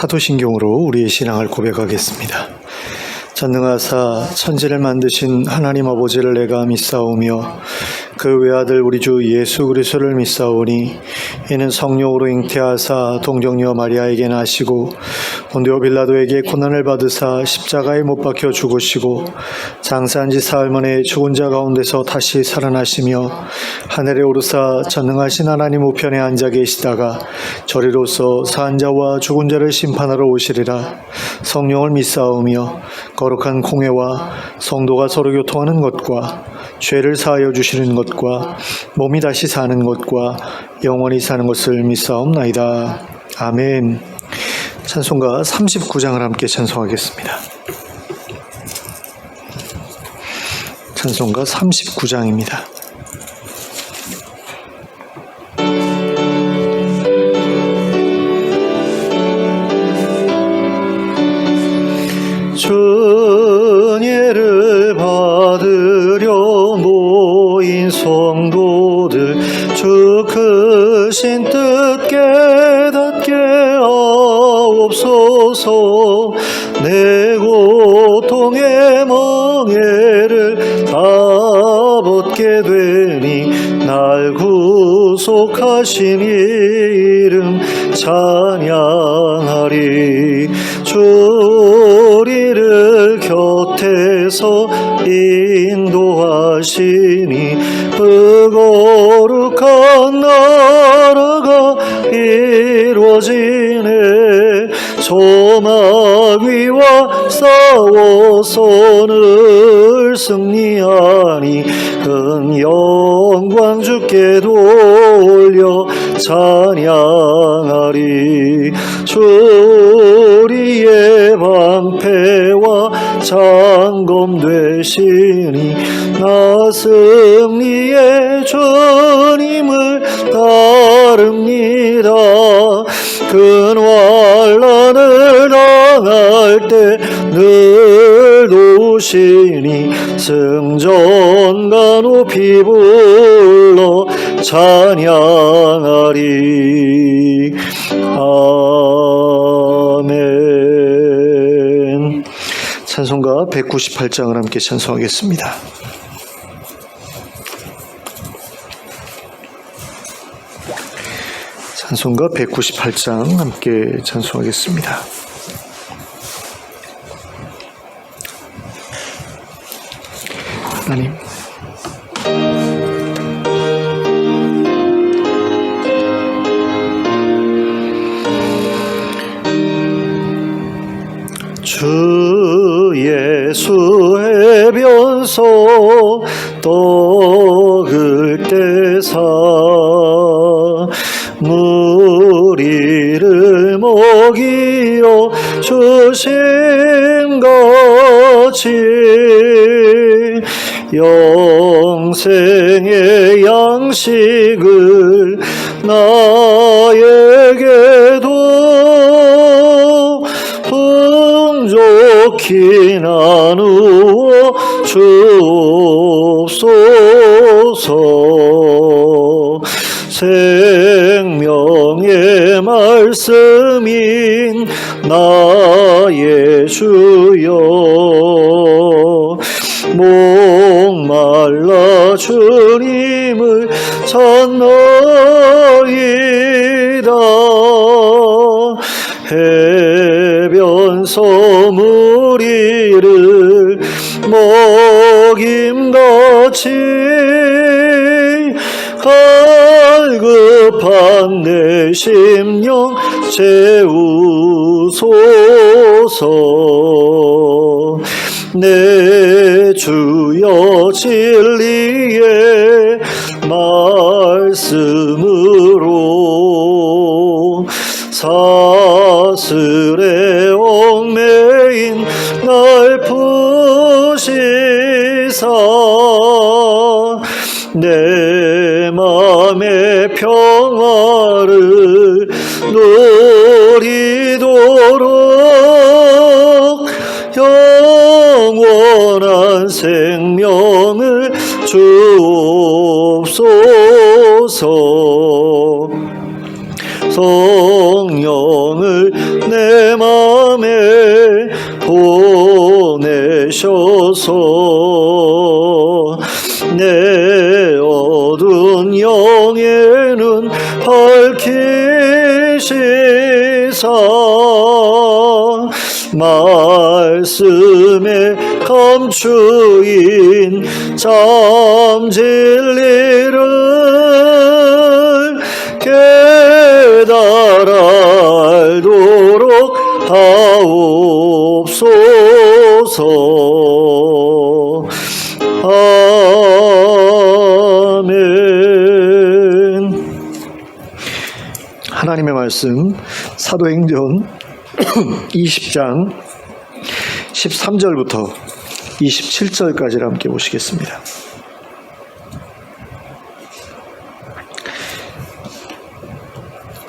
사도신경으로 우리의 신앙을 고백하겠습니다. 전능하사 천지를 만드신 하나님 아버지를 내가 믿사오며 그 외아들 우리 주 예수 그리스도를 믿사오니 이는 성령으로 잉태하사 동정녀 마리아에게 나시고 본디오 빌라도에게 고난을 받으사 십자가에 못 박혀 죽으시고 장사한 지 사흘 만에 죽은 자 가운데서 다시 살아나시며 하늘에 오르사 전능하신 하나님 우편에 앉아 계시다가 저리로서 산 자와 죽은 자를 심판하러 오시리라. 성령을 믿사오며 거룩한 공회와 성도가 서로 교통하는 것과 죄를 사하여 주시는 것과 몸이 다시 사는 것과 영원히 사는 것을 믿사옵나이다. 아멘. 찬송가 39장을 함께 찬송하겠습니다. 찬송가 39장입니다. 은혜를 받으려 모인 성도들 주 크신 뜻 깨닫게 하옵소서. 내 고통의 멍에를 다 벗게 되니 날 구속하신 이름 찬양하리. 우리를 곁에서 인도하시니 그 거룩한 나라가 이루어지네. 조막 위와 싸워서는 승리하니 큰 영광 주께 돌려 찬양하리. 우리의 방패와 장검 되시니 나 승리의 주님을 따릅니다. 큰 환난을 당할 때 늘 도우시니 승전가 높이 불러 찬양하리. 아멘. 찬송가 198장을 함께 찬송하겠습니다. 찬송가 198장 함께 찬송하겠습니다. 하나님, 주 예수 해변소 떡을 떼사 무리를 먹이러 주심같이 영생의 양식을 나에게도 풍족히 나누어 주옵소서. 생명의 말씀인 나의 주여, 목말라 주님을 찾나이다. 해변서 무리를 먹임같이 갈급한 내 심령 채우소서. 내 주여 진리의 말씀으로 사슬에 얽매인 날 푸시사 내 맘의 평화를 누리도록 영원한 생명을 주옵소서. 성령을 내 맘에 보내셔서 내 어두운 영에는 밝히시사 말씀에 감추인 참 진리를 깨달아 알도록 하옵소서. 아멘. 하나님의 말씀 사도행전 20장 13절부터 27절까지를 함께 보시겠습니다.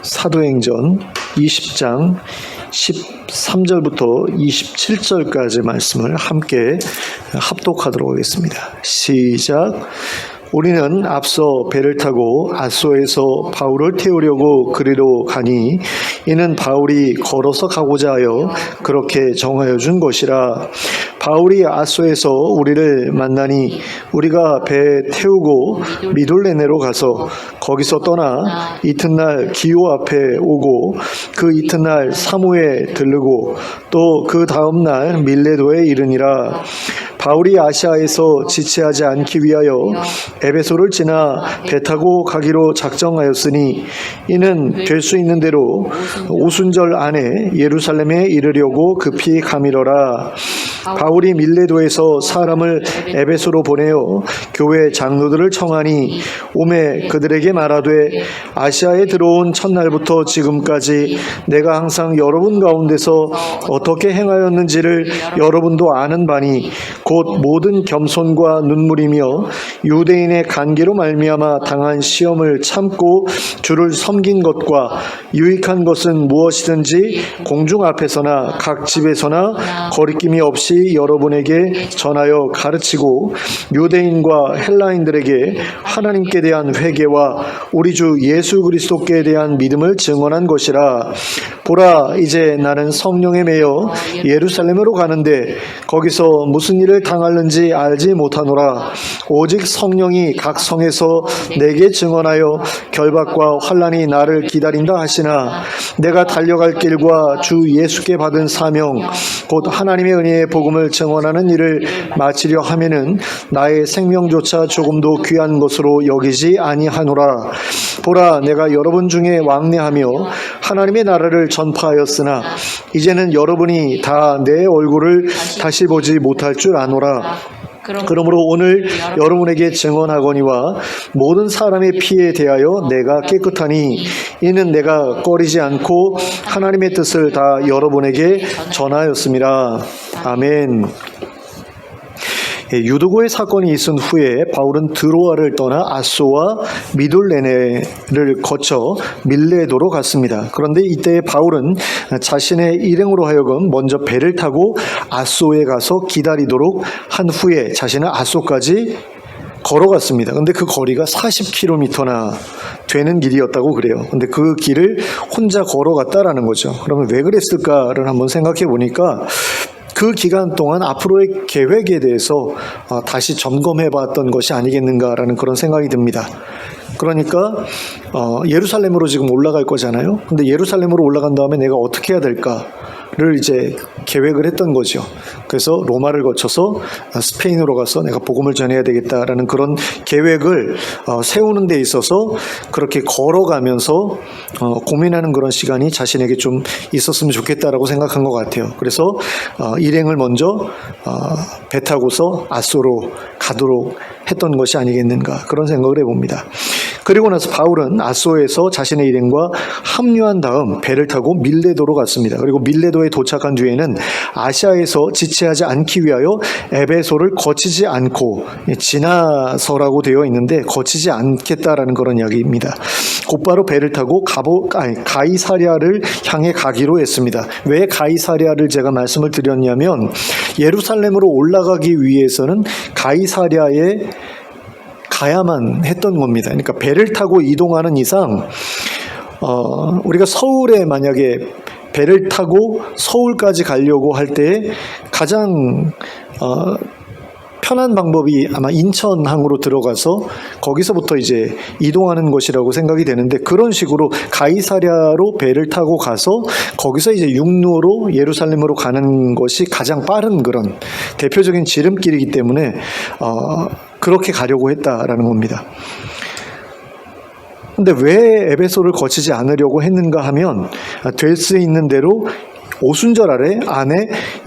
사도행전 20장 13절부터 27절까지 말씀을 함께 합독하도록 하겠습니다. 시작. 우리는 앞서 배를 타고 앗소에서 바울을 태우려고 그리로 가니 이는 바울이 걸어서 가고자 하여 그렇게 정하여 준 것이라. 바울이 앗소에서 우리를 만나니 우리가 배 태우고 미돌레네로 가서 거기서 떠나 이튿날 기오 앞에 오고 그 이튿날 사무에 들르고 또 그 다음날 밀레도에 이르니라. 바울이 아시아에서 지체하지 않기 위하여 에베소를 지나 배 타고 가기로 작정하였으니 이는 될 수 있는 대로 오순절 안에 예루살렘에 이르려고 급히 가미러라. 바울이 밀레도에서 사람을 에베소로 보내어 교회 장로들을 청하니 오매 그들에게 말하되 아시아에 들어온 첫날부터 지금까지 내가 항상 여러분 가운데서 어떻게 행하였는지를 여러분도 아는 바니 곧 모든 겸손과 눈물이며 유대인의 간계로 말미암아 당한 시험을 참고 주를 섬긴 것과 유익한 것은 무엇이든지 공중 앞에서나 각 집에서나 거리낌이 없이 여러분에게 전하여 가르치고 유대인과 헬라인들에게 하나님께 대한 회개와 우리 주 예수 그리스도께 대한 믿음을 증언한 것이라. 보라, 이제 나는 성령에 매여 예루살렘으로 가는데 거기서 무슨 일을 당하는지 알지 못하노라. 오직 성령이 각 성에서 내게 증언하여 결박과 환난이 나를 기다린다 하시나 내가 달려갈 길과 주 예수께 받은 사명 곧 하나님의 은혜의 복음을 증언하는 일을 마치려 하면은 나의 생명조차 조금도 귀한 것으로 여기지 아니하노라. 보라, 내가 여러분 중에 왕래하며 하나님의 나라를 전파하였으나 이제는 여러분이 다 내 얼굴을 다시 보지 못할 줄 아노라. 그러므로 오늘 여러분에게 증언하거니와 모든 사람의 피에 대하여 내가 깨끗하니 이는 내가 꺼리지 않고 하나님의 뜻을 다 여러분에게 전하였습니다. 아멘. 유두고의 사건이 있은 후에 바울은 드로아를 떠나 앗소와 미돌레네를 거쳐 밀레도로 갔습니다. 그런데 이때 바울은 자신의 일행으로 하여금 먼저 배를 타고 앗소에 가서 기다리도록 한 후에 자신은 앗소까지 걸어갔습니다. 근데 그 거리가 40km나 되는 길이었다고 그래요. 근데 그 길을 혼자 걸어갔다라는 거죠. 그러면 왜 그랬을까를 한번 생각해 보니까 그 기간 동안 앞으로의 계획에 대해서 다시 점검해 봤던 것이 아니겠는가라는 그런 생각이 듭니다. 그러니까 예루살렘으로 지금 올라갈 거잖아요. 근데 예루살렘으로 올라간 다음에 내가 어떻게 해야 될까를 이제 계획을 했던 거죠. 그래서 로마를 거쳐서 스페인으로 가서 내가 복음을 전해야 되겠다라는 그런 계획을 세우는 데 있어서 그렇게 걸어가면서 고민하는 그런 시간이 자신에게 좀 있었으면 좋겠다라고 생각한 것 같아요. 그래서 일행을 먼저 배 타고서 앗소로 가도록 했던 것이 아니겠는가 그런 생각을 해봅니다. 그리고 나서 바울은 앗소에서 자신의 일행과 합류한 다음 배를 타고 밀레도로 갔습니다. 그리고 밀레도에 도착한 뒤에는 아시아에서 지체하지 않기 위하여 에베소를 거치지 않고 지나서라고 되어 있는데 거치지 않겠다라는 그런 이야기입니다. 곧바로 배를 타고 가이사랴를 향해 가기로 했습니다. 왜 가이사랴를 제가 말씀을 드렸냐면 예루살렘으로 올라가기 위해서는 가이사랴에 가야만 했던 겁니다. 그러니까 배를 타고 이동하는 이상 우리가 서울에 만약에 배를 타고 서울까지 가려고 할 때 가장 편한 방법이 아마 인천항으로 들어가서 거기서부터 이제 이동하는 것이라고 생각이 되는데, 그런 식으로 가이사랴로 배를 타고 가서 거기서 이제 육로로 예루살렘으로 가는 것이 가장 빠른 그런 대표적인 지름길이기 때문에 그렇게 가려고 했다라는 겁니다. 근데 왜 에베소를 거치지 않으려고 했는가 하면, 될 수 있는 대로 오순절 안에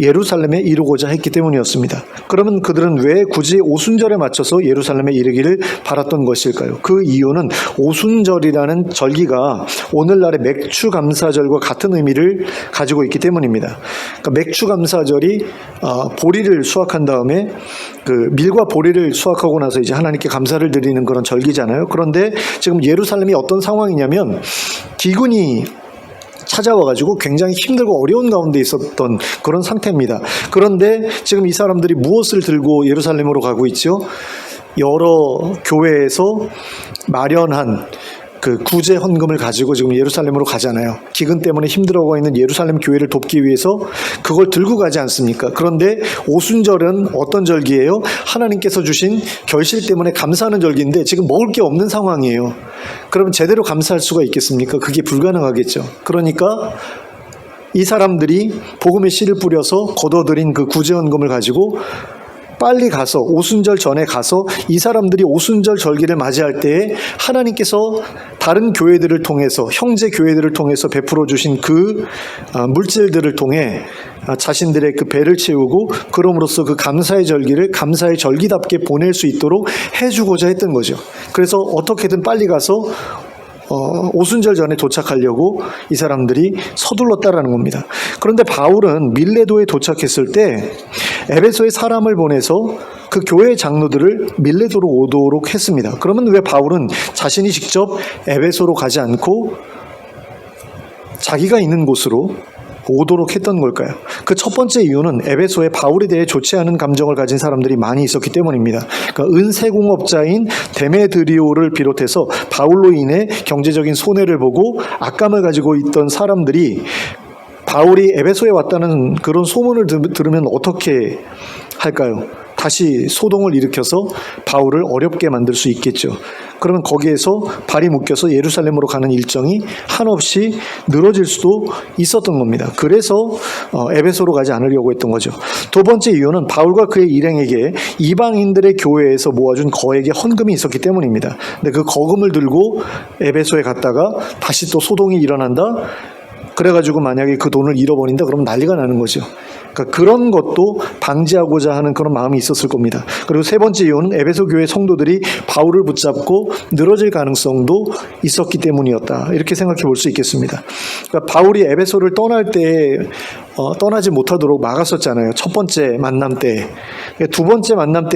예루살렘에 이루고자 했기 때문이었습니다. 그러면 그들은 왜 굳이 오순절에 맞춰서 예루살렘에 이르기를 바랐던 것일까요? 그 이유는 오순절이라는 절기가 오늘날의 맥추감사절과 같은 의미를 가지고 있기 때문입니다. 그러니까 맥추감사절이 보리를 수확한 다음에 그 밀과 보리를 수확하고 나서 이제 하나님께 감사를 드리는 그런 절기잖아요. 그런데 지금 예루살렘이 어떤 상황이냐면 기근이 찾아와가지고 굉장히 힘들고 어려운 가운데 있었던 그런 상태입니다. 그런데 지금 이 사람들이 무엇을 들고 예루살렘으로 가고 있죠? 여러 교회에서 마련한 그 구제 헌금을 가지고 지금 예루살렘으로 가잖아요. 기근 때문에 힘들어하고 있는 예루살렘 교회를 돕기 위해서 그걸 들고 가지 않습니까? 그런데 오순절은 어떤 절기예요? 하나님께서 주신 결실 때문에 감사하는 절기인데 지금 먹을 게 없는 상황이에요. 그러면 제대로 감사할 수가 있겠습니까? 그게 불가능하겠죠. 그러니까 이 사람들이 복음의 씨를 뿌려서 거둬들인 그 구제 헌금을 가지고 빨리 가서 오순절 전에 가서 이 사람들이 오순절 절기를 맞이할 때에 하나님께서 다른 교회들을 통해서, 형제 교회들을 통해서 베풀어 주신 그 물질들을 통해 자신들의 그 배를 채우고 그럼으로써 그 감사의 절기를 감사의 절기답게 보낼 수 있도록 해주고자 했던 거죠. 그래서 어떻게든 빨리 가서 오순절 전에 도착하려고 이 사람들이 서둘렀다라는 겁니다. 그런데 바울은 밀레도에 도착했을 때 에베소에 사람을 보내서 그 교회 장로들을 밀레도로 오도록 했습니다. 그러면 왜 바울은 자신이 직접 에베소로 가지 않고 자기가 있는 곳으로 오도록 했던 걸까요? 그 첫 번째 이유는 에베소에 바울에 대해 좋지 않은 감정을 가진 사람들이 많이 있었기 때문입니다. 그러니까 은세공업자인 데메드리오를 비롯해서 바울로 인해 경제적인 손해를 보고 악감을 가지고 있던 사람들이 바울이 에베소에 왔다는 그런 소문을 들으면 어떻게 할까요? 다시 소동을 일으켜서 바울을 어렵게 만들 수 있겠죠. 그러면 거기에서 발이 묶여서 예루살렘으로 가는 일정이 한없이 늘어질 수도 있었던 겁니다. 그래서 에베소로 가지 않으려고 했던 거죠. 두 번째 이유는 바울과 그의 일행에게 이방인들의 교회에서 모아준 거액의 헌금이 있었기 때문입니다. 근데 그 거금을 들고 에베소에 갔다가 다시 또 소동이 일어난다? 그래가지고 만약에 그 돈을 잃어버린다 그러면 난리가 나는 거죠. 그러니까 그런 것도 방지하고자 하는 그런 마음이 있었을 겁니다. 그리고 세 번째 이유는 에베소 교회 성도들이 바울을 붙잡고 늘어질 가능성도 있었기 때문이었다. 이렇게 생각해 볼 수 있겠습니다. 그러니까 바울이 에베소를 떠날 때 떠나지 못하도록 막았었잖아요. 첫 번째 만남 때. 두 번째 만남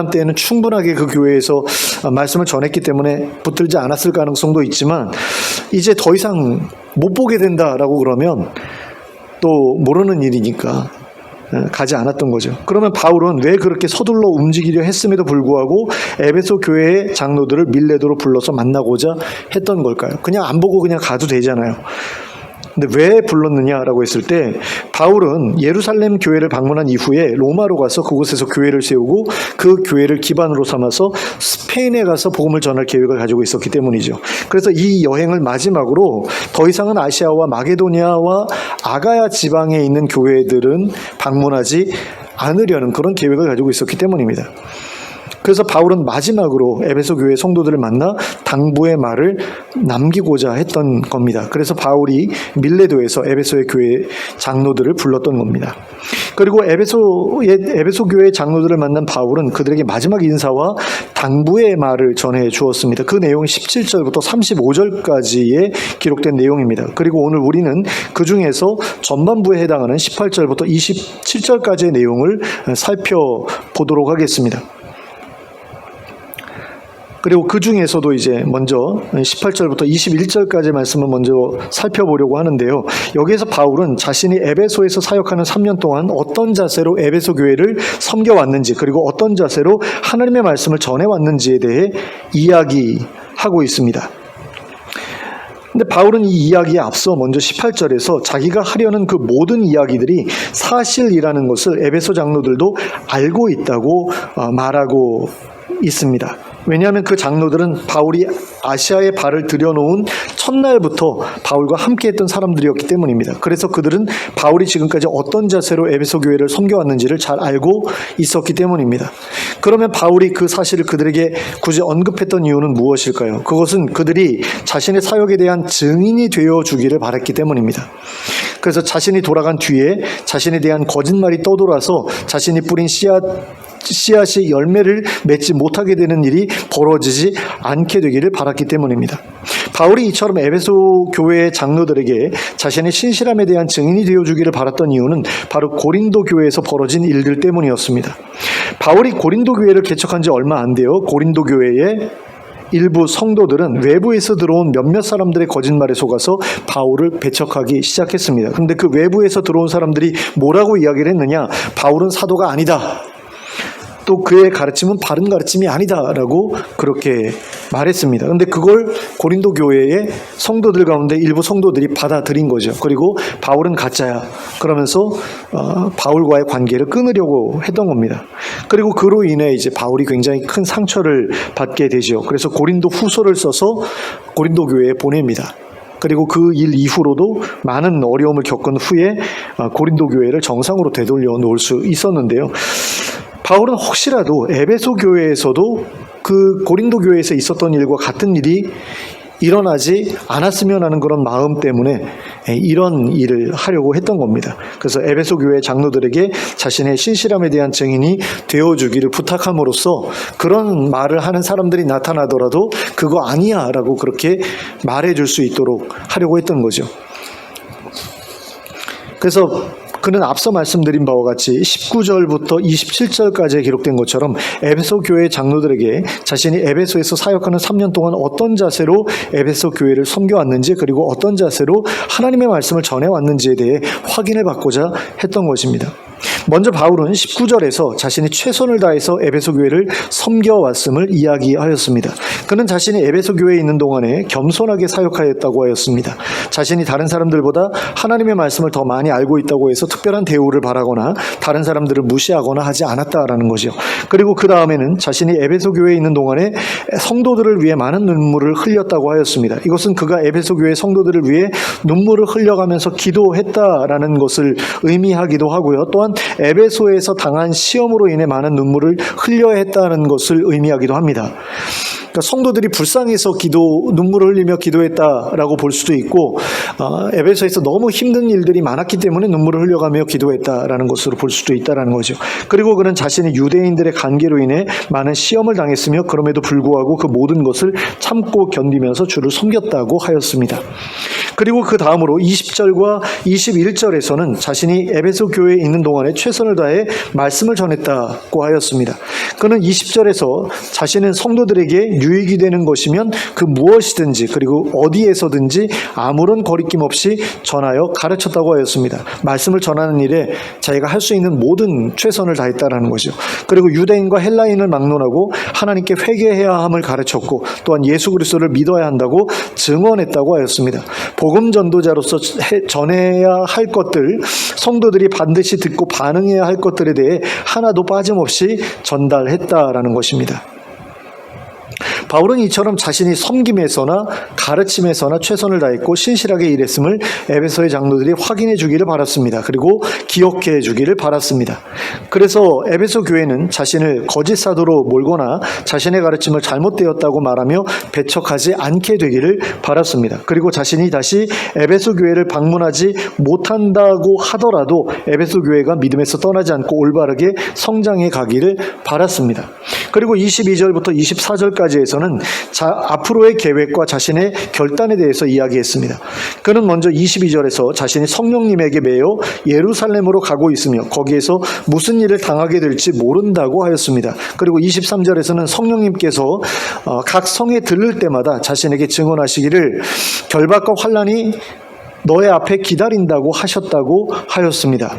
때에는 충분하게 그 교회에서 말씀을 전했기 때문에 붙들지 않았을 가능성도 있지만 이제 더 이상 못 보게 된다라고 그러면 또 모르는 일이니까 가지 않았던 거죠. 그러면 바울은 왜 그렇게 서둘러 움직이려 했음에도 불구하고 에베소 교회의 장로들을 밀레도로 불러서 만나고자 했던 걸까요? 그냥 안 보고 그냥 가도 되잖아요. 근데 왜 불렀느냐라고 했을 때 바울은 예루살렘 교회를 방문한 이후에 로마로 가서 그곳에서 교회를 세우고 그 교회를 기반으로 삼아서 스페인에 가서 복음을 전할 계획을 가지고 있었기 때문이죠. 그래서 이 여행을 마지막으로 더 이상은 아시아와 마게도니아와 아가야 지방에 있는 교회들은 방문하지 않으려는 그런 계획을 가지고 있었기 때문입니다. 그래서 바울은 마지막으로 에베소 교회 성도들을 만나 당부의 말을 남기고자 했던 겁니다. 그래서 바울이 밀레도에서 에베소의 교회 장로들을 불렀던 겁니다. 그리고 에베소 교회 장로들을 만난 바울은 그들에게 마지막 인사와 당부의 말을 전해 주었습니다. 그 내용이 17절부터 35절까지의 기록된 내용입니다. 그리고 오늘 우리는 그 중에서 전반부에 해당하는 18절부터 27절까지의 내용을 살펴보도록 하겠습니다. 그리고 그 중에서도 이제 먼저 18절부터 21절까지의 말씀을 먼저 살펴보려고 하는데요. 여기에서 바울은 자신이 에베소에서 사역하는 3년 동안 어떤 자세로 에베소 교회를 섬겨왔는지, 그리고 어떤 자세로 하나님의 말씀을 전해왔는지에 대해 이야기하고 있습니다. 근데 바울은 이 이야기에 앞서 먼저 18절에서 자기가 하려는 그 모든 이야기들이 사실이라는 것을 에베소 장로들도 알고 있다고 말하고 있습니다. 왜냐하면 그 장로들은 바울이 아시아에 발을 들여놓은 첫날부터 바울과 함께했던 사람들이었기 때문입니다. 그래서 그들은 바울이 지금까지 어떤 자세로 에베소 교회를 섬겨왔는지를 잘 알고 있었기 때문입니다. 그러면 바울이 그 사실을 그들에게 굳이 언급했던 이유는 무엇일까요? 그것은 그들이 자신의 사역에 대한 증인이 되어주기를 바랐기 때문입니다. 그래서 자신이 돌아간 뒤에 자신에 대한 거짓말이 떠돌아서 자신이 뿌린 씨앗이 열매를 맺지 못하게 되는 일이 벌어지지 않게 되기를 바랐기 때문입니다. 바울이 이처럼 에베소 교회의 장로들에게 자신의 신실함에 대한 증인이 되어주기를 바랐던 이유는 바로 고린도 교회에서 벌어진 일들 때문이었습니다. 바울이 고린도 교회를 개척한 지 얼마 안 돼요. 고린도 교회의 일부 성도들은 외부에서 들어온 몇몇 사람들의 거짓말에 속아서 바울을 배척하기 시작했습니다. 그런데 그 외부에서 들어온 사람들이 뭐라고 이야기를 했느냐? 바울은 사도가 아니다. 또 그의 가르침은 바른 가르침이 아니다라고 그렇게 말했습니다. 그런데 그걸 고린도 교회의 성도들 가운데 일부 성도들이 받아들인 거죠. 그리고 바울은 가짜야 그러면서 바울과의 관계를 끊으려고 했던 겁니다. 그리고 그로 인해 이제 바울이 굉장히 큰 상처를 받게 되죠. 그래서 고린도 후서를 써서 고린도 교회에 보냅니다. 그리고 그 일 이후로도 많은 어려움을 겪은 후에 고린도 교회를 정상으로 되돌려 놓을 수 있었는데요. 바울은 혹시라도 에베소 교회에서도 그 고린도 교회에서 있었던 일과 같은 일이 일어나지 않았으면 하는 그런 마음 때문에 이런 일을 하려고 했던 겁니다. 그래서 에베소 교회 장로들에게 자신의 신실함에 대한 증인이 되어주기를 부탁함으로써 그런 말을 하는 사람들이 나타나더라도 그거 아니야 라고 그렇게 말해줄 수 있도록 하려고 했던 거죠. 그래서 그는 앞서 말씀드린 바와 같이 19절부터 27절까지에 기록된 것처럼 에베소 교회 장로들에게 자신이 에베소에서 사역하는 3년 동안 어떤 자세로 에베소 교회를 섬겨왔는지 그리고 어떤 자세로 하나님의 말씀을 전해왔는지에 대해 확인을 받고자 했던 것입니다. 먼저 바울은 19절에서 자신이 최선을 다해서 에베소 교회를 섬겨왔음을 이야기하였습니다. 그는 자신이 에베소 교회에 있는 동안에 겸손하게 사역하였다고 하였습니다. 자신이 다른 사람들보다 하나님의 말씀을 더 많이 알고 있다고 해서 특별한 대우를 바라거나 다른 사람들을 무시하거나 하지 않았다라는 거죠. 그리고 그 다음에는 자신이 에베소 교회에 있는 동안에 성도들을 위해 많은 눈물을 흘렸다고 하였습니다. 이것은 그가 에베소 교회 성도들을 위해 눈물을 흘려가면서 기도했다라는 것을 의미하기도 하고요. 또한 에베소에서 당한 시험으로 인해 많은 눈물을 흘려야 했다는 것을 의미하기도 합니다. 그러니까 성도들이 불쌍해서 눈물을 흘리며 기도했다라고 볼 수도 있고 에베소에서 너무 힘든 일들이 많았기 때문에 눈물을 흘려가며 기도했다라는 것으로 볼 수도 있다라는 거죠. 그리고 그는 자신이 유대인들의 관계로 인해 많은 시험을 당했으며 그럼에도 불구하고 그 모든 것을 참고 견디면서 주를 섬겼다고 하였습니다. 그리고 그 다음으로 20절과 21절에서는 자신이 에베소 교회에 있는 동안에 최선을 다해 말씀을 전했다고 하였습니다. 그는 20절에서 자신은 성도들에게 유익이 되는 것이면 그 무엇이든지 그리고 어디에서든지 아무런 거리낌 없이 전하여 가르쳤다고 하였습니다. 말씀을 전하는 일에 자기가 할 수 있는 모든 최선을 다했다라는 거죠. 그리고 유대인과 헬라인을 막론하고 하나님께 회개해야 함을 가르쳤고 또한 예수 그리스도를 믿어야 한다고 증언했다고 하였습니다. 복음 전도자로서 전해야 할 것들, 성도들이 반드시 듣고 반응해야 할 것들에 대해 하나도 빠짐없이 전달했다라는 것입니다. 바울은 이처럼 자신이 섬김에서나 가르침에서나 최선을 다했고 신실하게 일했음을 에베소의 장로들이 확인해 주기를 바랐습니다. 그리고 기억해 주기를 바랐습니다. 그래서 에베소 교회는 자신을 거짓 사도로 몰거나 자신의 가르침을 잘못되었다고 말하며 배척하지 않게 되기를 바랐습니다. 그리고 자신이 다시 에베소 교회를 방문하지 못한다고 하더라도 에베소 교회가 믿음에서 떠나지 않고 올바르게 성장해 가기를 바랐습니다. 그리고 22절부터 24절까지에서는 앞으로의 계획과 자신의 결단에 대해서 이야기했습니다. 그는 먼저 22절에서 자신이 성령님에게 매여 예루살렘으로 가고 있으며 거기에서 무슨 일을 당하게 될지 모른다고 하였습니다. 그리고 23절에서는 성령님께서 각 성에 들를 때마다 자신에게 증언하시기를 결박과 환난이 너의 앞에 기다린다고 하셨다고 하였습니다.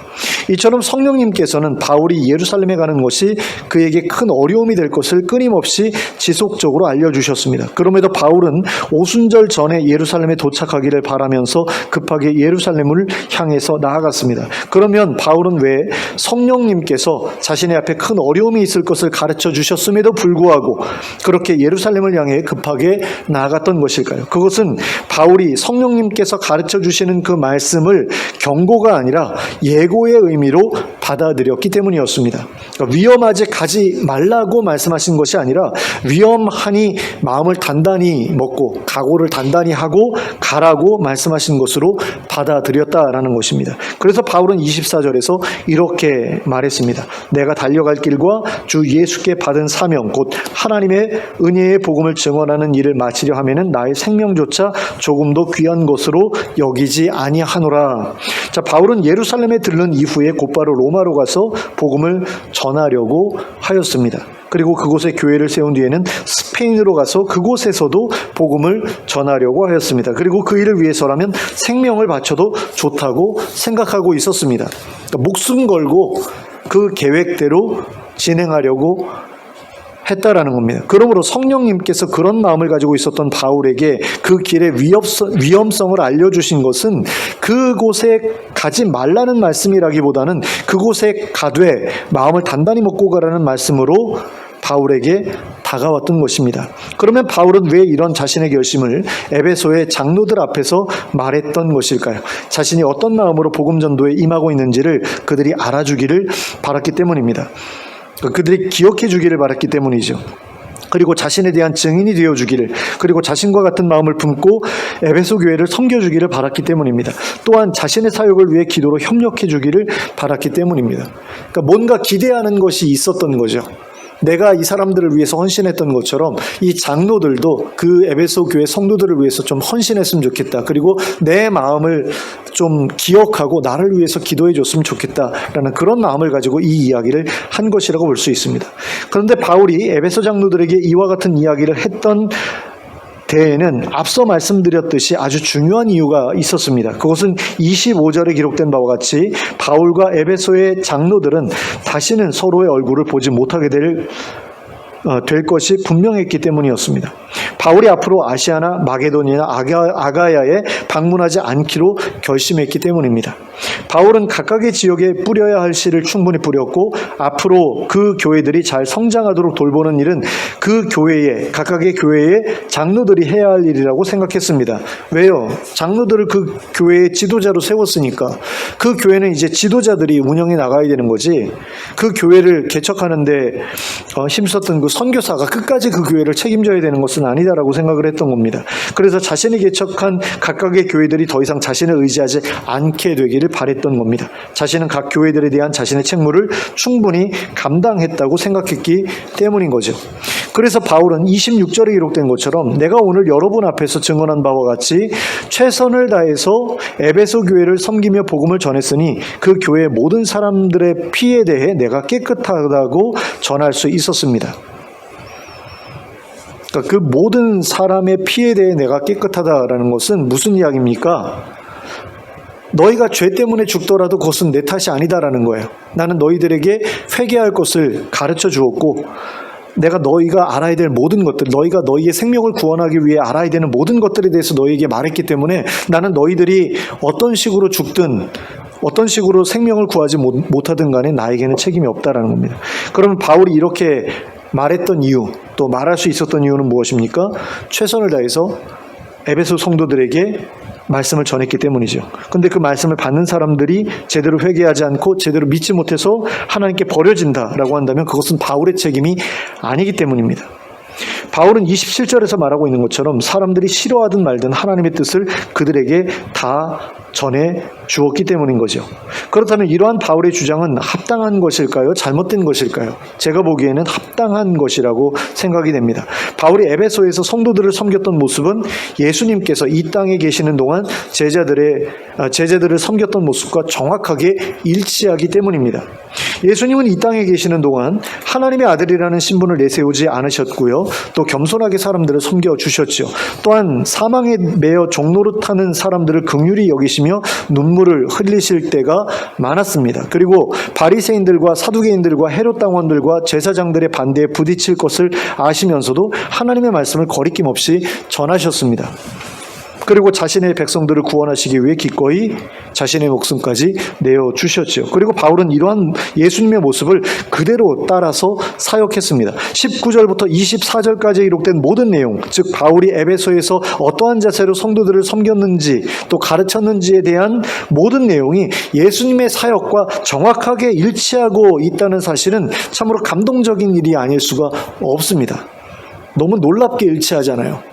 이처럼 성령님께서는 바울이 예루살렘에 가는 것이 그에게 큰 어려움이 될 것을 끊임없이 지속적으로 알려주셨습니다. 그럼에도 바울은 오순절 전에 예루살렘에 도착하기를 바라면서 급하게 예루살렘을 향해서 나아갔습니다. 그러면 바울은 왜 성령님께서 자신의 앞에 큰 어려움이 있을 것을 가르쳐 주셨음에도 불구하고 그렇게 예루살렘을 향해 급하게 나아갔던 것일까요? 그것은 바울이 성령님께서 가르쳐 주시는 그 말씀을 경고가 아니라 예고의 의미로 받아들였기 때문이었습니다. 그러니까 위험하지 가지 말라고 말씀하신 것이 아니라 위험하니 마음을 단단히 먹고 각오를 단단히 하고 가라고 말씀하신 것으로 받아들였다라는 것입니다. 그래서 바울은 24절에서 이렇게 말했습니다. 내가 달려갈 길과 주 예수께 받은 사명 곧 하나님의 은혜의 복음을 증언하는 일을 마치려 하면은 나의 생명조차 조금도 귀한 것으로 여기지 아니하노라. 자, 바울은 예루살렘에 들른 이후에 곧바로 로마로 가서 복음을 전하려고 하였습니다. 그리고 그곳에 교회를 세운 뒤에는 스페인으로 가서 그곳에서도 복음을 전하려고 하였습니다. 그리고 그 일을 위해서라면 생명을 바쳐도 좋다고 생각하고 있었습니다. 그러니까 목숨 걸고 그 계획대로 진행하려고 했다라는 겁니다. 그러므로 성령님께서 그런 마음을 가지고 있었던 바울에게 그 길의 위험성을 알려주신 것은 그곳에 가지 말라는 말씀이라기보다는 그곳에 가되 마음을 단단히 먹고 가라는 말씀으로 바울에게 다가왔던 것입니다. 그러면 바울은 왜 이런 자신의 결심을 에베소의 장로들 앞에서 말했던 것일까요? 자신이 어떤 마음으로 복음 전도에 임하고 있는지를 그들이 알아주기를 바랐기 때문입니다. 그들이 기억해 주기를 바랐기 때문이죠. 그리고 자신에 대한 증인이 되어주기를, 그리고 자신과 같은 마음을 품고 에베소 교회를 섬겨주기를 바랐기 때문입니다. 또한 자신의 사역을 위해 기도로 협력해 주기를 바랐기 때문입니다. 그러니까 뭔가 기대하는 것이 있었던 거죠. 내가 이 사람들을 위해서 헌신했던 것처럼 이 장로들도 그 에베소 교회 성도들을 위해서 좀 헌신했으면 좋겠다. 그리고 내 마음을 좀 기억하고 나를 위해서 기도해 줬으면 좋겠다라는 그런 마음을 가지고 이 이야기를 한 것이라고 볼 수 있습니다. 그런데 바울이 에베소 장로들에게 이와 같은 이야기를 했던 데에는 앞서 말씀드렸듯이 아주 중요한 이유가 있었습니다. 그것은 25절에 기록된 바와 같이 바울과 에베소의 장로들은 다시는 서로의 얼굴을 보지 못하게 될 것이 분명했기 때문이었습니다. 바울이 앞으로 아시아나 마게도니아나 아가야에 방문하지 않기로 결심했기 때문입니다. 바울은 각각의 지역에 뿌려야 할 씨를 충분히 뿌렸고 앞으로 그 교회들이 잘 성장하도록 돌보는 일은 그 교회에, 각각의 교회의 장로들이 해야 할 일이라고 생각했습니다. 왜요? 장로들을 그 교회의 지도자로 세웠으니까 그 교회는 이제 지도자들이 운영해 나가야 되는 거지, 그 교회를 개척하는데 힘썼던 그 선교사가 끝까지 그 교회를 책임져야 되는 것은 아니다라고 생각을 했던 겁니다. 그래서 자신이 개척한 각각의 교회들이 더 이상 자신을 의지하지 않게 되기를 바랬던 겁니다. 자신은 각 교회들에 대한 자신의 책무를 충분히 감당했다고 생각했기 때문인 거죠. 그래서 바울은 26절에 기록된 것처럼 내가 오늘 여러분 앞에서 증언한 바와 같이 최선을 다해서 에베소 교회를 섬기며 복음을 전했으니 그 교회의 모든 사람들의 피에 대해 내가 깨끗하다고 전할 수 있었습니다. 그러니까 그 모든 사람의 피에 대해 내가 깨끗하다라는 것은 무슨 이야기입니까? 너희가 죄 때문에 죽더라도 그것은 내 탓이 아니다라는 거예요. 나는 너희들에게 회개할 것을 가르쳐 주었고 내가 너희가 알아야 될 모든 것들, 너희가 너희의 생명을 구원하기 위해 알아야 되는 모든 것들에 대해서 너희에게 말했기 때문에 나는 너희들이 어떤 식으로 죽든 어떤 식으로 생명을 구하지 못하든 간에 나에게는 책임이 없다라는 겁니다. 그러면 바울이 이렇게 말했던 이유, 또 말할 수 있었던 이유는 무엇입니까? 최선을 다해서 에베소 성도들에게 말씀을 전했기 때문이죠. 그런데 그 말씀을 받는 사람들이 제대로 회개하지 않고 제대로 믿지 못해서 하나님께 버려진다라고 한다면 그것은 바울의 책임이 아니기 때문입니다. 바울은 27절에서 말하고 있는 것처럼 사람들이 싫어하든 말든 하나님의 뜻을 그들에게 다 전해 주었기 때문인 거죠. 그렇다면 이러한 바울의 주장은 합당한 것일까요? 잘못된 것일까요? 제가 보기에는 합당한 것이라고 생각이 됩니다. 바울이 에베소에서 성도들을 섬겼던 모습은 예수님께서 이 땅에 계시는 동안 제자들을 섬겼던 모습과 정확하게 일치하기 때문입니다. 예수님은 이 땅에 계시는 동안 하나님의 아들이라는 신분을 내세우지 않으셨고요. 또 겸손하게 사람들을 섬겨주셨죠. 또한 사망에 매여 종노릇하는 사람들을 긍휼히 여기시며 눈물을 흘리실 때가 많았습니다. 그리고 바리새인들과 사두개인들과 헤롯 당원들과 제사장들의 반대에 부딪힐 것을 아시면서도 하나님의 말씀을 거리낌 없이 전하셨습니다. 그리고 자신의 백성들을 구원하시기 위해 기꺼이 자신의 목숨까지 내어주셨죠. 그리고 바울은 이러한 예수님의 모습을 그대로 따라서 사역했습니다. 19절부터 24절까지 기록된 모든 내용, 즉 바울이 에베소에서 어떠한 자세로 성도들을 섬겼는지 또 가르쳤는지에 대한 모든 내용이 예수님의 사역과 정확하게 일치하고 있다는 사실은 참으로 감동적인 일이 아닐 수가 없습니다. 너무 놀랍게 일치하잖아요.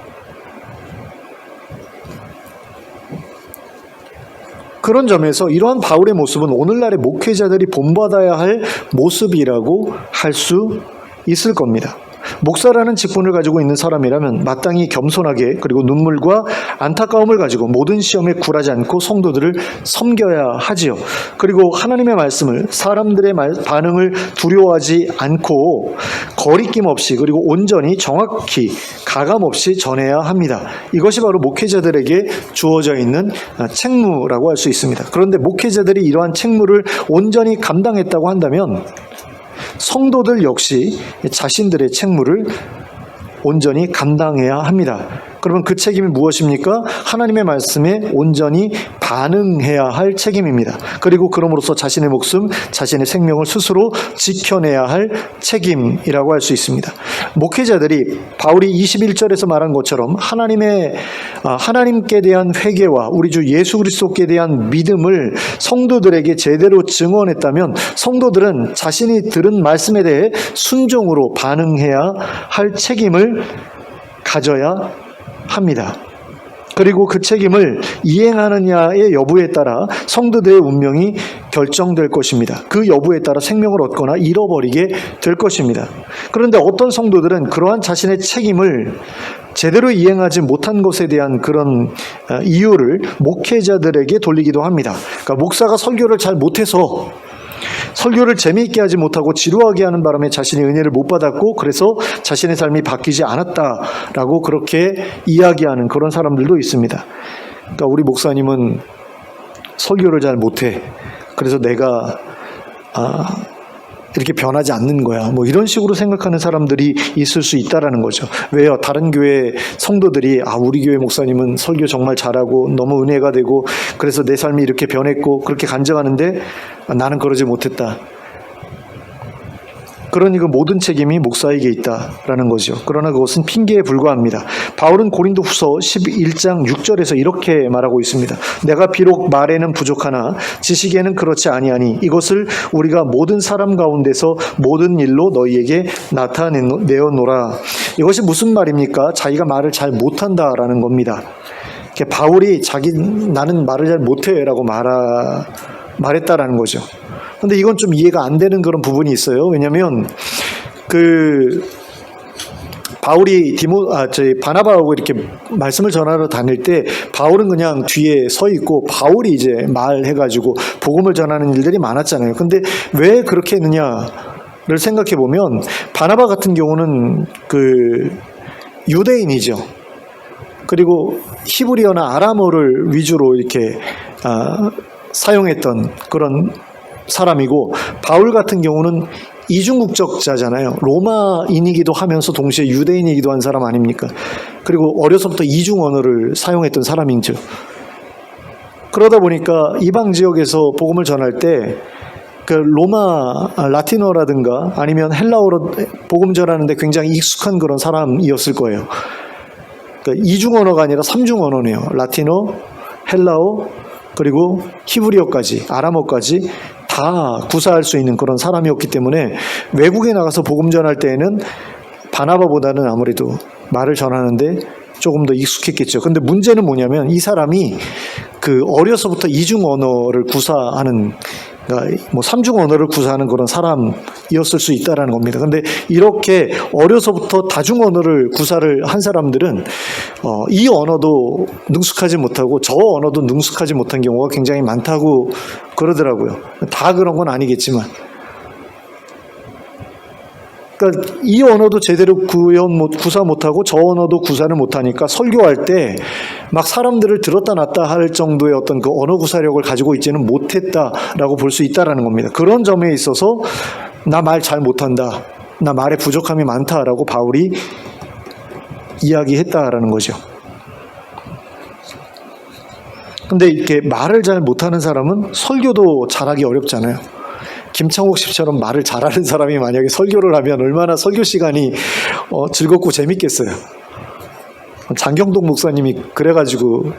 그런 점에서 이러한 바울의 모습은 오늘날의 목회자들이 본받아야 할 모습이라고 할 수 있을 겁니다. 목사라는 직분을 가지고 있는 사람이라면 마땅히 겸손하게 그리고 눈물과 안타까움을 가지고 모든 시험에 굴하지 않고 성도들을 섬겨야 하지요. 그리고 하나님의 말씀을 사람들의 반응을 두려워하지 않고 거리낌 없이 그리고 온전히 정확히 가감 없이 전해야 합니다. 이것이 바로 목회자들에게 주어져 있는 책무라고 할 수 있습니다. 그런데 목회자들이 이러한 책무를 온전히 감당했다고 한다면 성도들 역시 자신들의 책무를 온전히 감당해야 합니다. 그러면 그 책임이 무엇입니까? 하나님의 말씀에 온전히 반응해야 할 책임입니다. 그리고 그럼으로써 자신의 목숨, 자신의 생명을 스스로 지켜내야 할 책임이라고 할 수 있습니다. 목회자들이 바울이 21절에서 말한 것처럼 하나님께 대한 회개와 우리 주 예수 그리스도께 대한 믿음을 성도들에게 제대로 증언했다면 성도들은 자신이 들은 말씀에 대해 순종으로 반응해야 할 책임을 가져야 합니다. 그리고 그 책임을 이행하느냐의 여부에 따라 성도들의 운명이 결정될 것입니다. 그 여부에 따라 생명을 얻거나 잃어버리게 될 것입니다. 그런데 어떤 성도들은 그러한 자신의 책임을 제대로 이행하지 못한 것에 대한 그런 이유를 목회자들에게 돌리기도 합니다. 그러니까 목사가 설교를 잘 못해서 설교를 재미있게 하지 못하고 지루하게 하는 바람에 자신이 은혜를 못 받았고 그래서 자신의 삶이 바뀌지 않았다라고 그렇게 이야기하는 그런 사람들도 있습니다. 그러니까 우리 목사님은 설교를 잘 못해. 그래서 내가 이렇게 변하지 않는 거야. 뭐 이런 식으로 생각하는 사람들이 있을 수 있다라는 거죠. 왜요? 다른 교회 성도들이 우리 교회 목사님은 설교 정말 잘하고 너무 은혜가 되고 그래서 내 삶이 이렇게 변했고 그렇게 간증하는데 나는 그러지 못했다. 그러니 그 모든 책임이 목사에게 있다라는 거죠. 그러나 그것은 핑계에 불과합니다. 바울은 고린도후서 11장 6절에서 이렇게 말하고 있습니다. 내가 비록 말에는 부족하나 지식에는 그렇지 아니하니 이것을 우리가 모든 사람 가운데서 모든 일로 너희에게 나타내어노라. 이것이 무슨 말입니까? 자기가 말을 잘 못한다라는 겁니다. 바울이 나는 말을 잘 못해라고 말했다라는 거죠. 근데 이건 좀 이해가 안 되는 그런 부분이 있어요. 왜냐하면 바울이 바나바하고 이렇게 말씀을 전하러 다닐 때 바울은 그냥 뒤에 서 있고 바울이 이제 말해가지고 복음을 전하는 일들이 많았잖아요. 근데 왜 그렇게 했느냐를 생각해 보면 바나바 같은 경우는 유대인이죠. 그리고 히브리어나 아람어를 위주로 이렇게 사용했던 그런 사람이고 바울 같은 경우는 이중국적자잖아요. 로마인이기도 하면서 동시에 유대인이기도 한 사람 아닙니까? 그리고 어려서부터 이중 언어를 사용했던 사람이죠. 그러다 보니까 이방 지역에서 복음을 전할 때 로마 라틴어라든가 아니면 헬라어로 복음 전하는데 굉장히 익숙한 그런 사람이었을 거예요. 그러니까 이중 언어가 아니라 삼중 언어네요. 라틴어, 헬라어, 그리고 히브리어까지, 아람어까지 다 구사할 수 있는 그런 사람이었기 때문에 외국에 나가서 복음 전할 때에는 바나바보다는 아무래도 말을 전하는데 조금 더 익숙했겠죠. 근데 문제는 뭐냐면 이 사람이 어려서부터 이중 언어를 구사하는, 그러니까 삼중 언어를 구사하는 그런 사람이었을 수 있다라는 겁니다. 근데 이렇게 어려서부터 다중 언어를 구사를 한 사람들은 이 언어도 능숙하지 못하고 저 언어도 능숙하지 못한 경우가 굉장히 많다고 그러더라고요. 다 그런 건 아니겠지만. 그러니까 이 언어도 제대로 구사 못하고 저 언어도 구사를 못하니까 설교할 때 막 사람들을 들었다 놨다 할 정도의 어떤 그 언어 구사력을 가지고 있지는 못했다라고 볼 수 있다라는 겁니다. 그런 점에 있어서 나 말 잘 못한다, 나 말에 부족함이 많다라고 바울이 이야기했다라는 거죠. 근데 이렇게 말을 잘 못하는 사람은 설교도 잘하기 어렵잖아요. 김창옥 씨처럼 말을 잘하는 사람이 만약에 설교를 하면 얼마나 설교 시간이 즐겁고 재밌겠어요. 장경동 목사님이 그래가지고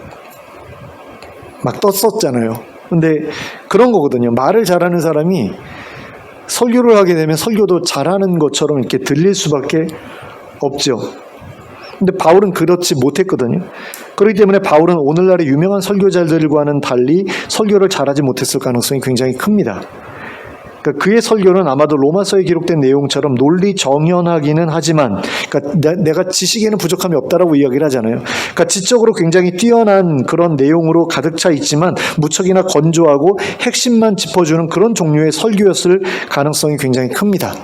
막 떴었잖아요. 근데 그런 거거든요. 말을 잘하는 사람이 설교를 하게 되면 설교도 잘하는 것처럼 이렇게 들릴 수밖에 없죠. 근데 바울은 그렇지 못했거든요. 그렇기 때문에 바울은 오늘날의 유명한 설교자들과는 달리 설교를 잘하지 못했을 가능성이 굉장히 큽니다. 그러니까 그의 설교는 아마도 로마서에 기록된 내용처럼 논리 정연하기는 하지만, 그러니까 내가 지식에는 부족함이 없다라고 이야기를 하잖아요. 그러니까 지적으로 굉장히 뛰어난 그런 내용으로 가득 차 있지만 무척이나 건조하고 핵심만 짚어주는 그런 종류의 설교였을 가능성이 굉장히 큽니다.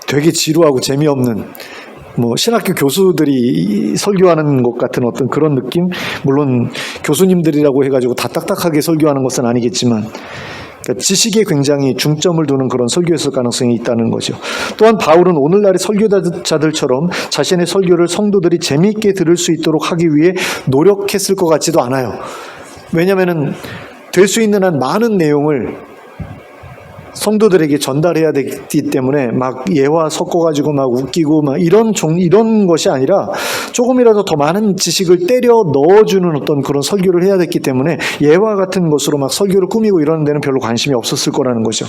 되게 지루하고 재미없는, 신학교 교수들이 설교하는 것 같은 어떤 그런 느낌? 물론 교수님들이라고 해가지고 다 딱딱하게 설교하는 것은 아니겠지만, 그러니까 지식에 굉장히 중점을 두는 그런 설교였을 가능성이 있다는 거죠. 또한 바울은 오늘날의 설교자들처럼 자신의 설교를 성도들이 재미있게 들을 수 있도록 하기 위해 노력했을 것 같지도 않아요. 왜냐하면 될 수 있는 한 많은 내용을 성도들에게 전달해야 되기 때문에 막 예화 섞어가지고 막 웃기고 막 이런 것이 아니라 조금이라도 더 많은 지식을 때려 넣어주는 어떤 그런 설교를 해야 됐기 때문에 예화 같은 것으로 막 설교를 꾸미고 이러는 데는 별로 관심이 없었을 거라는 거죠.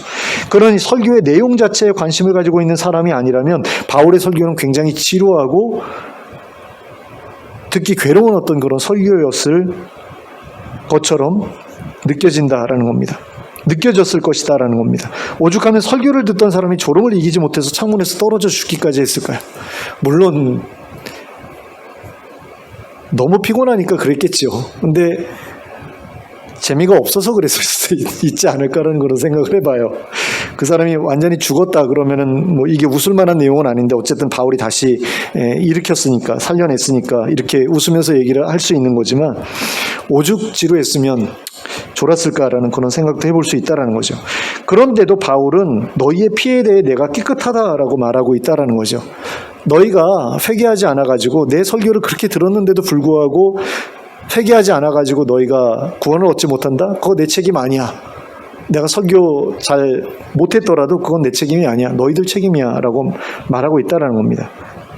그러니 설교의 내용 자체에 관심을 가지고 있는 사람이 아니라면 바울의 설교는 굉장히 지루하고 듣기 괴로운 어떤 그런 설교였을 것처럼 느껴진다라는 겁니다. 느껴졌을 것이다라는 겁니다. 오죽하면 설교를 듣던 사람이 졸음을 이기지 못해서 창문에서 떨어져 죽기까지 했을까요? 물론 너무 피곤하니까 그랬겠죠. 근데 재미가 없어서 그랬을 수도 있지 않을까라는 그런 생각을 해봐요. 그 사람이 완전히 죽었다 그러면은 이게 웃을 만한 내용은 아닌데 어쨌든 바울이 다시 일으켰으니까, 살려냈으니까 이렇게 웃으면서 얘기를 할 수 있는 거지만 오죽 지루했으면 졸았을까라는 그런 생각도 해볼 수 있다라는 거죠. 그런데도 바울은 너희의 피에 대해 내가 깨끗하다라고 말하고 있다라는 거죠. 너희가 회개하지 않아가지고 내 설교를 그렇게 들었는데도 불구하고 회개하지 않아가지고 너희가 구원을 얻지 못한다? 그거 내 책임 아니야. 내가 설교 잘 못했더라도 그건 내 책임이 아니야. 너희들 책임이야 라고 말하고 있다는 겁니다.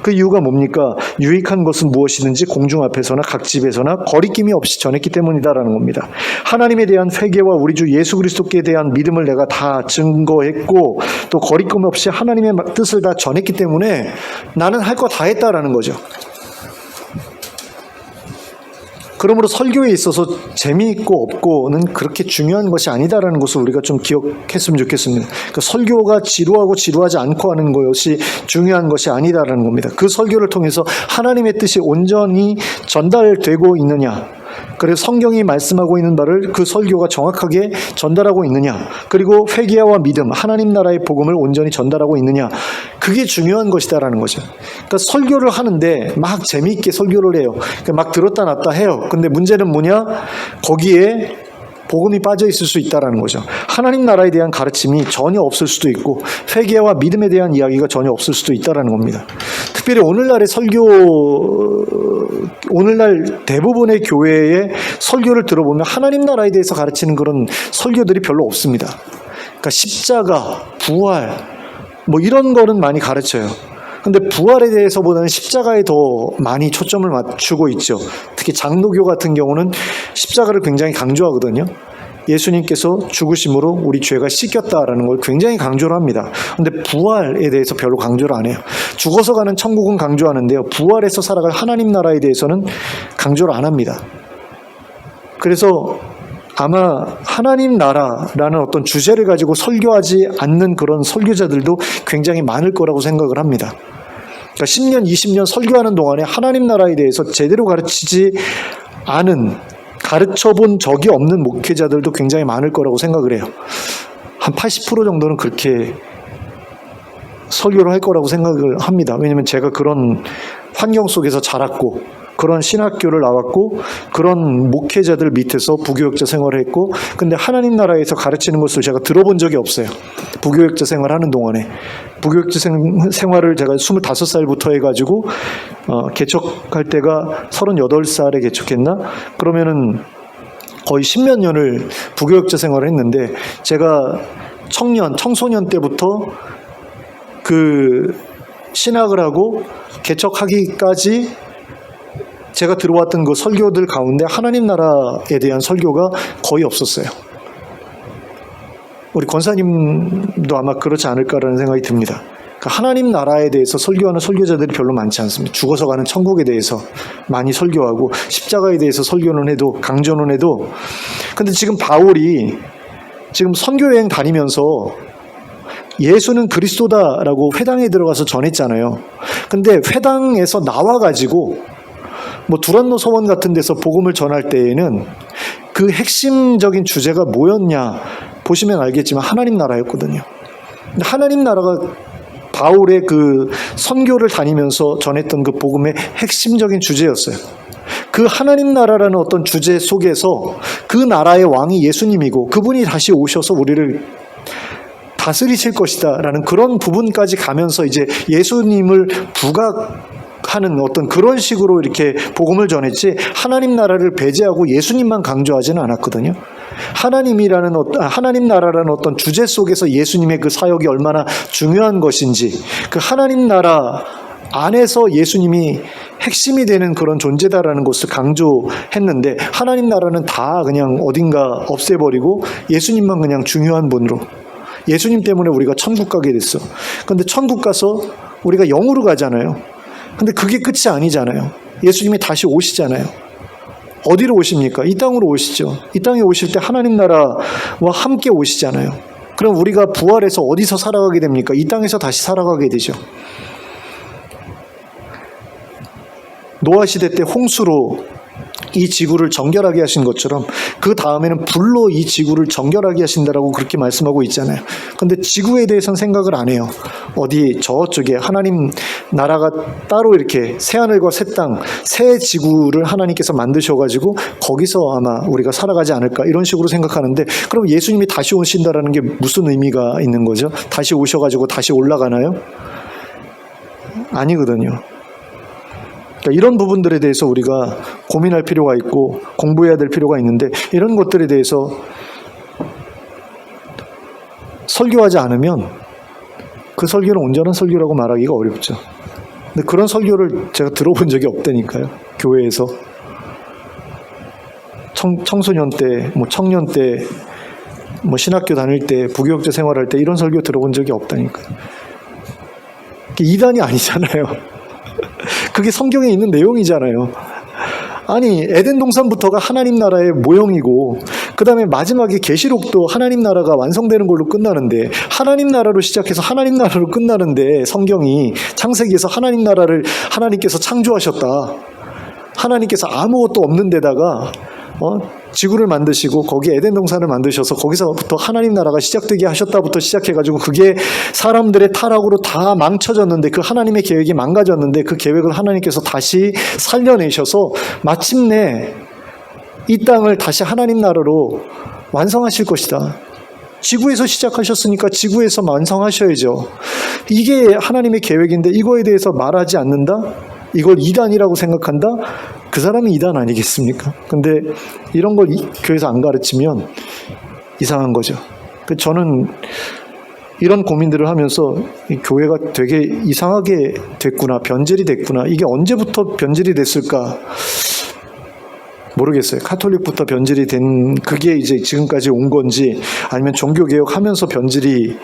그 이유가 뭡니까? 유익한 것은 무엇이든지 공중 앞에서나 각 집에서나 거리낌이 없이 전했기 때문이다라는 겁니다. 하나님에 대한 회개와 우리 주 예수 그리스도께 대한 믿음을 내가 다 증거했고 또 거리낌 없이 하나님의 뜻을 다 전했기 때문에 나는 할 거 다 했다라는 거죠. 그러므로 설교에 있어서 재미있고 없고는 그렇게 중요한 것이 아니다라는 것을 우리가 좀 기억했으면 좋겠습니다. 그러니까 설교가 지루하고 지루하지 않고 하는 것이 중요한 것이 아니다라는 겁니다. 그 설교를 통해서 하나님의 뜻이 온전히 전달되고 있느냐, 그래서 성경이 말씀하고 있는 바를 그 설교가 정확하게 전달하고 있느냐, 그리고 회개와 믿음, 하나님 나라의 복음을 온전히 전달하고 있느냐, 그게 중요한 것이다라는 거죠. 그러니까 설교를 하는데 막 재미있게 설교를 해요. 그러니까 막 들었다 놨다 해요. 근데 문제는 뭐냐? 거기에 복음이 빠져 있을 수 있다라는 거죠. 하나님 나라에 대한 가르침이 전혀 없을 수도 있고 회개와 믿음에 대한 이야기가 전혀 없을 수도 있다라는 겁니다. 특별히 오늘날 대부분의 교회의 설교를 들어보면 하나님 나라에 대해서 가르치는 그런 설교들이 별로 없습니다. 그러니까 십자가, 부활, 이런 거는 많이 가르쳐요. 근데 부활에 대해서보다는 십자가에 더 많이 초점을 맞추고 있죠. 특히 장로교 같은 경우는 십자가를 굉장히 강조하거든요. 예수님께서 죽으심으로 우리 죄가 씻겼다라는 걸 굉장히 강조를 합니다. 근데 부활에 대해서 별로 강조를 안 해요. 죽어서 가는 천국은 강조하는데요, 부활해서 살아갈 하나님 나라에 대해서는 강조를 안 합니다. 그래서 아마 하나님 나라라는 어떤 주제를 가지고 설교하지 않는 그런 설교자들도 굉장히 많을 거라고 생각을 합니다. 그러니까 10년, 20년 설교하는 동안에 하나님 나라에 대해서 제대로 가르치지 않은, 가르쳐본 적이 없는 목회자들도 굉장히 많을 거라고 생각을 해요. 한 80% 정도는 그렇게 설교를 할 거라고 생각을 합니다. 왜냐하면 제가 그런 환경 속에서 자랐고 그런 신학교를 나왔고 그런 목회자들 밑에서 부교육자 생활을 했고, 근데 하나님 나라에서 가르치는 것을 제가 들어본 적이 없어요. 부교육자 생활하는 동안에. 부교육자 생활을 제가 25살부터 해가지고 개척할 때가 38살에 개척했나? 그러면은 거의 10몇 년을 부교육자 생활을 했는데, 제가 청소년 때부터 그 신학을 하고 개척하기까지 제가 들어왔던 그 설교들 가운데 하나님 나라에 대한 설교가 거의 없었어요. 우리 권사님도 아마 그렇지 않을까라는 생각이 듭니다. 그러니까 하나님 나라에 대해서 설교하는 설교자들이 별로 많지 않습니다. 죽어서 가는 천국에 대해서 많이 설교하고 십자가에 대해서 설교는 해도 강조는 해도, 근데 지금 바울이 지금 선교여행 다니면서 예수는 그리스도다라고 회당에 들어가서 전했잖아요. 근데 회당에서 나와가지고 뭐 두란노 서원 같은 데서 복음을 전할 때에는 그 핵심적인 주제가 뭐였냐 보시면 알겠지만 하나님 나라였거든요. 근데 하나님 나라가 바울의 그 선교를 다니면서 전했던 그 복음의 핵심적인 주제였어요. 그 하나님 나라라는 어떤 주제 속에서 그 나라의 왕이 예수님이고 그분이 다시 오셔서 우리를 다스리실 것이다 라는 그런 부분까지 가면서 이제 예수님을 부각하는 어떤 그런 식으로 이렇게 복음을 전했지, 하나님 나라를 배제하고 예수님만 강조하지는 않았거든요. 하나님 나라라는 어떤 주제 속에서 예수님의 그 사역이 얼마나 중요한 것인지, 그 하나님 나라 안에서 예수님이 핵심이 되는 그런 존재다라는 것을 강조했는데, 하나님 나라는 다 그냥 어딘가 없애버리고 예수님만 그냥 중요한 분으로, 예수님 때문에 우리가 천국 가게 됐어. 근데 천국 가서 우리가 영으로 가잖아요. 근데 그게 끝이 아니잖아요. 예수님이 다시 오시잖아요. 어디로 오십니까? 이 땅으로 오시죠. 이 땅에 오실 때 하나님 나라와 함께 오시잖아요. 그럼 우리가 부활해서 어디서 살아가게 됩니까? 이 땅에서 다시 살아가게 되죠. 노아 시대 때 홍수로 이 지구를 정결하게 하신 것처럼 그 다음에는 불로 이 지구를 정결하게 하신다라고 그렇게 말씀하고 있잖아요. 근데 지구에 대해서는 생각을 안 해요. 어디 저쪽에 하나님 나라가 따로 이렇게 새하늘과 새 땅, 새 지구를 하나님께서 만드셔가지고 거기서 아마 우리가 살아가지 않을까 이런 식으로 생각하는데, 그럼 예수님이 다시 오신다라는 게 무슨 의미가 있는 거죠? 다시 오셔가지고 다시 올라가나요? 아니거든요. 그러니까 이런 부분들에 대해서 우리가 고민할 필요가 있고 공부해야 될 필요가 있는데, 이런 것들에 대해서 설교하지 않으면 그 설교는 온전한 설교라고 말하기가 어렵죠. 근데 그런 설교를 제가 들어본 적이 없다니까요. 교회에서 청소년 때, 뭐 청년 때, 뭐 신학교 다닐 때, 부교육자 생활할 때 이런 설교 들어본 적이 없다니까요. 이단이 아니잖아요. 그게 성경에 있는 내용이잖아요. 아니, 에덴 동산부터가 하나님 나라의 모형이고, 그 다음에 마지막에 계시록도 하나님 나라가 완성되는 걸로 끝나는데, 하나님 나라로 시작해서 하나님 나라로 끝나는데, 성경이 창세기에서 하나님 나라를 하나님께서 창조하셨다, 하나님께서 아무것도 없는 데다가 지구를 만드시고 거기에 에덴 동산을 만드셔서 거기서부터 하나님 나라가 시작되게 하셨다부터 시작해가지고 그게 사람들의 타락으로 다 망쳐졌는데, 그 하나님의 계획이 망가졌는데 그 계획을 하나님께서 다시 살려내셔서 마침내 이 땅을 다시 하나님 나라로 완성하실 것이다. 지구에서 시작하셨으니까 지구에서 완성하셔야죠. 이게 하나님의 계획인데 이거에 대해서 말하지 않는다? 이걸 이단이라고 생각한다? 그 사람이 이단 아니겠습니까? 근데 이런 걸 교회에서 안 가르치면 이상한 거죠. 저는 이런 고민들을 하면서 교회가 되게 이상하게 됐구나, 변질이 됐구나. 이게 언제부터 변질이 됐을까 모르겠어요. 카톨릭부터 변질이 된 그게 이제 지금까지 온 건지, 아니면 종교개혁하면서 변질이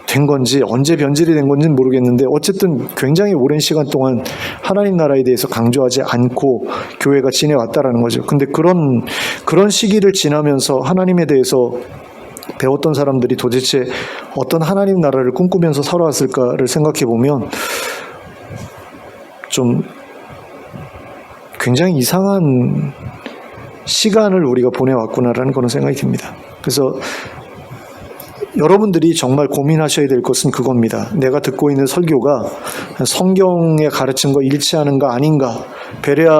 된 건지, 언제 변질이 된 건지는 모르겠는데, 어쨌든 굉장히 오랜 시간 동안 하나님 나라에 대해서 강조하지 않고 교회가 지내왔다라는 거죠. 근데 그런 시기를 지나면서 하나님에 대해서 배웠던 사람들이 도대체 어떤 하나님 나라를 꿈꾸면서 살아왔을까를 생각해 보면 좀 굉장히 이상한 시간을 우리가 보내왔구나라는 그런 생각이 듭니다. 그래서 여러분들이 정말 고민하셔야 될 것은 그겁니다. 내가 듣고 있는 설교가 성경의 가르침과 일치하는가 아닌가. 베레아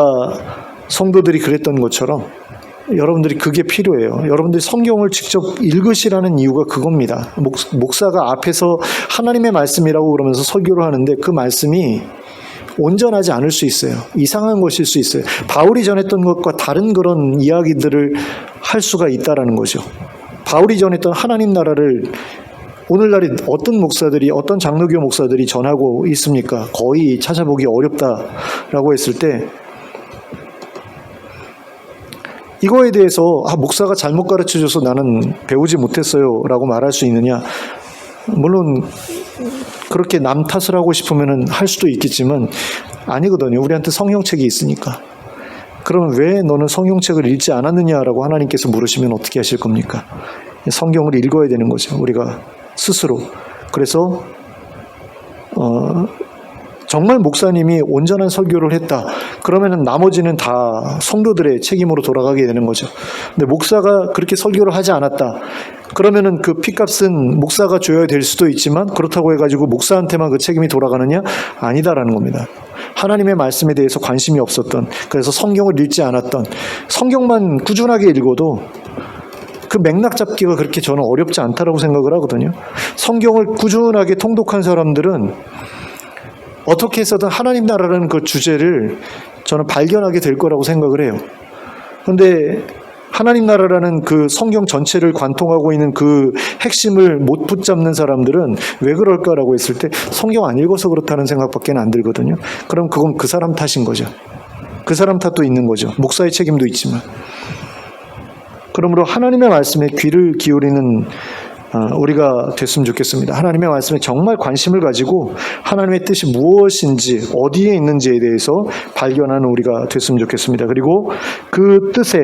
성도들이 그랬던 것처럼 여러분들이 그게 필요해요. 여러분들이 성경을 직접 읽으시라는 이유가 그겁니다. 목사가 앞에서 하나님의 말씀이라고 그러면서 설교를 하는데 그 말씀이 온전하지 않을 수 있어요. 이상한 것일 수 있어요. 바울이 전했던 것과 다른 그런 이야기들을 할 수가 있다라는 거죠. 바울이 전했던 하나님 나라를 오늘날에 어떤 목사들이, 어떤 장로교 목사들이 전하고 있습니까? 거의 찾아보기 어렵다라고 했을 때 이거에 대해서 목사가 잘못 가르쳐줘서 나는 배우지 못했어요 라고 말할 수 있느냐? 물론 그렇게 남 탓을 하고 싶으면 할 수도 있겠지만 아니거든요. 우리한테 성경책이 있으니까. 그러면 왜 너는 성경책을 읽지 않았느냐라고 하나님께서 물으시면 어떻게 하실 겁니까? 성경을 읽어야 되는 거죠. 우리가 스스로. 그래서 정말 목사님이 온전한 설교를 했다. 그러면은 나머지는 다 성도들의 책임으로 돌아가게 되는 거죠. 근데 목사가 그렇게 설교를 하지 않았다. 그러면은 그 핏값은 목사가 줘야 될 수도 있지만 그렇다고 해가지고 목사한테만 그 책임이 돌아가느냐? 아니다라는 겁니다. 하나님의 말씀에 대해서 관심이 없었던, 그래서 성경을 읽지 않았던, 성경만 꾸준하게 읽어도 그 맥락 잡기가 그렇게 저는 어렵지 않다라고 생각을 하거든요. 성경을 꾸준하게 통독한 사람들은 어떻게 해서든 하나님 나라라는 그 주제를 저는 발견하게 될 거라고 생각을 해요. 그런데 하나님 나라라는 그 성경 전체를 관통하고 있는 그 핵심을 못 붙잡는 사람들은 왜 그럴까라고 했을 때 성경 안 읽어서 그렇다는 생각밖에 안 들거든요. 그럼 그건 그 사람 탓인 거죠. 그 사람 탓도 있는 거죠. 목사의 책임도 있지만. 그러므로 하나님의 말씀에 귀를 기울이는 우리가 됐으면 좋겠습니다. 하나님의 말씀에 정말 관심을 가지고 하나님의 뜻이 무엇인지 어디에 있는지에 대해서 발견하는 우리가 됐으면 좋겠습니다. 그리고 그 뜻에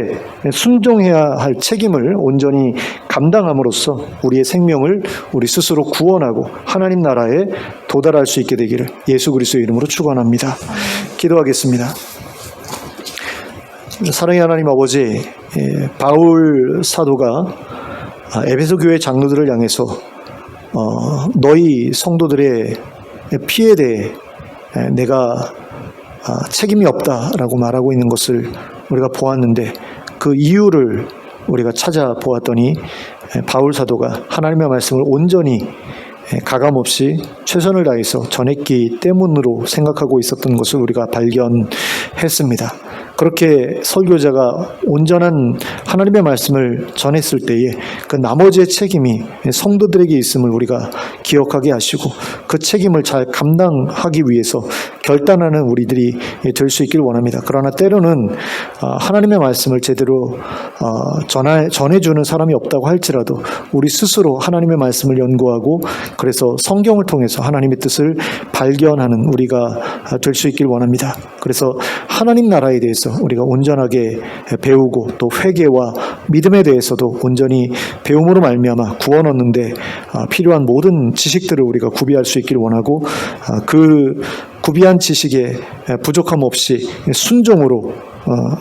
순종해야 할 책임을 온전히 감당함으로써 우리의 생명을 우리 스스로 구원하고 하나님 나라에 도달할 수 있게 되기를 예수 그리스도의 이름으로 축원합니다. 기도하겠습니다. 사랑의 하나님 아버지, 바울 사도가 에베소 교회 장로들을 향해서 너희 성도들의 피에 대해 내가 책임이 없다라고 말하고 있는 것을 우리가 보았는데 그 이유를 우리가 찾아보았더니 바울 사도가 하나님의 말씀을 온전히 가감없이 최선을 다해서 전했기 때문으로 생각하고 있었던 것을 우리가 발견했습니다. 그렇게 설교자가 온전한 하나님의 말씀을 전했을 때에 그 나머지의 책임이 성도들에게 있음을 우리가 기억하게 하시고 그 책임을 잘 감당하기 위해서 결단하는 우리들이 될 수 있길 원합니다. 그러나 때로는 하나님의 말씀을 제대로 전해주는 사람이 없다고 할지라도 우리 스스로 하나님의 말씀을 연구하고 그래서 성경을 통해서 하나님의 뜻을 발견하는 우리가 될 수 있길 원합니다. 그래서 하나님 나라에 대해서 우리가 온전하게 배우고 또 회개와 믿음에 대해서도 온전히 배움으로 말미암아 구원 얻는데 필요한 모든 지식들을 우리가 구비할 수 있길 원하고 그 구비한 지식에 부족함 없이 순종으로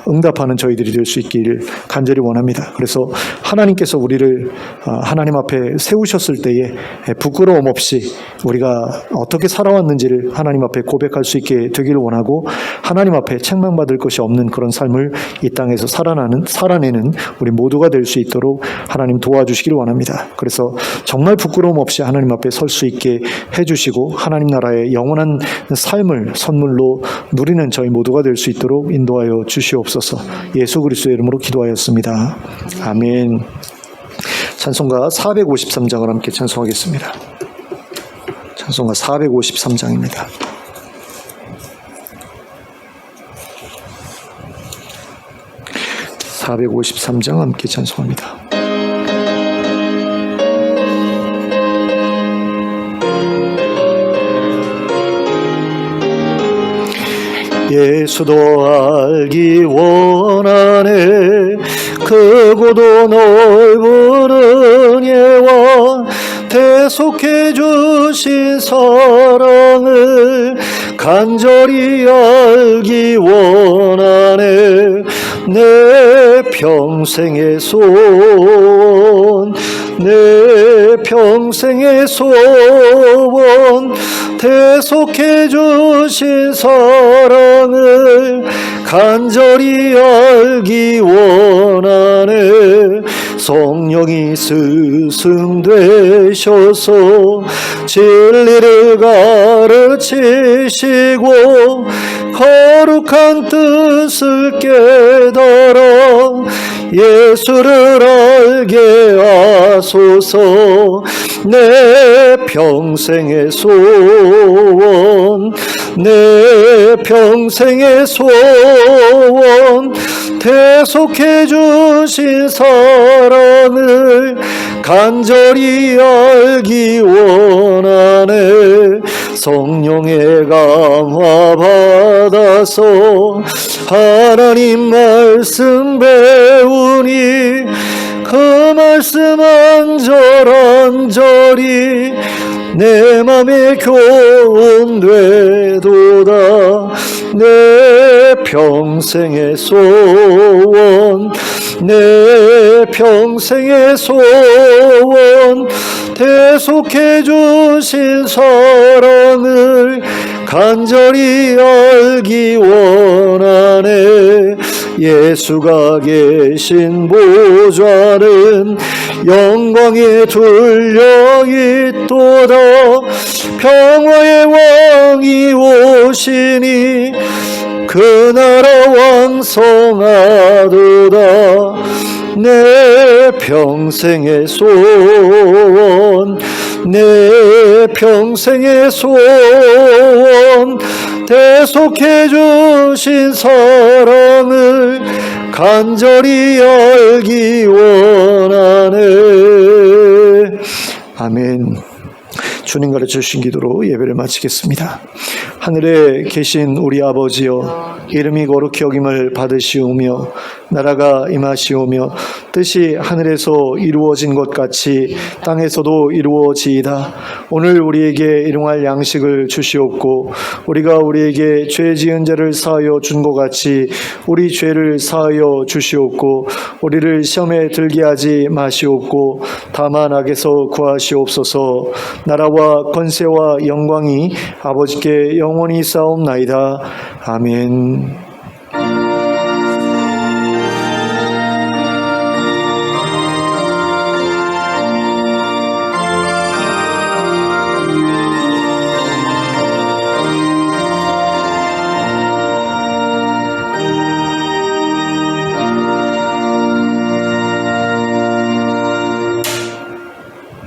응답하는 저희들이 될 수 있기를 간절히 원합니다. 그래서 하나님께서 우리를 하나님 앞에 세우셨을 때에 부끄러움 없이 우리가 어떻게 살아왔는지를 하나님 앞에 고백할 수 있게 되기를 원하고 하나님 앞에 책망받을 것이 없는 그런 삶을 이 땅에서 살아내는 우리 모두가 될 수 있도록 하나님 도와주시길 원합니다. 그래서 정말 부끄러움 없이 하나님 앞에 설 수 있게 해주시고 하나님 나라의 영원한 삶을 선물로 누리는 저희 모두가 될 수 있도록 인도하여 주시옵소서. 예수 그리스도의 이름으로 기도하였습니다. 아멘. 찬송가 453장을 함께 찬송하겠습니다. 찬송가 453장입니다. (453장) 함께 찬송합니다. 예수도 알기 원하네. 크고도 넓은 은혜와 대속해 주신 사랑을 간절히 알기 원하네. 내 평생의 소원 내 평생의 소원 대속해 주신 사랑을 간절히 알기 원하네. 성령이 스승되셔서 진리를 가르치시고 거룩한 뜻을 깨달아 예수를 알게 하소서. 내 평생의 소원 내 평생의 소원 대속해 주신 사랑을 간절히 알기 원하네. 성령의 감화 받아서 하나님 말씀 배우니 그 말씀 한절한절이 내 맘에 교훈되도다. 내 평생의 소원 내 평생의 소원 대속해 주신 사랑을 간절히 알기 원하네. 예수가 계신 보좌는 영광에 둘려있도다. 평화의 왕이 오시니 그 나라 왕성하도다. 내 평생의 소원 내 평생의 소원 대속해 주신 사랑을 간절히 알기 원하네. 아멘. 주님 가르쳐주신 기도로 예배를 마치겠습니다. 하늘에 계신 우리 아버지여, 이름이 거룩히 여김을 받으시오며 나라가 임하시오며 뜻이 하늘에서 이루어진 것 같이 땅에서도 이루어지이다. 오늘 우리에게 일용할 양식을 주시옵고 우리가 우리에게 죄 지은 자를 사하여 준 것 같이 우리 죄를 사하여 주시옵고 우리를 시험에 들게 하지 마시옵고 다만 악에서 구하시옵소서. 나라와 권세와 영광이 아버지께 영원히 쌓옵나이다. 아멘.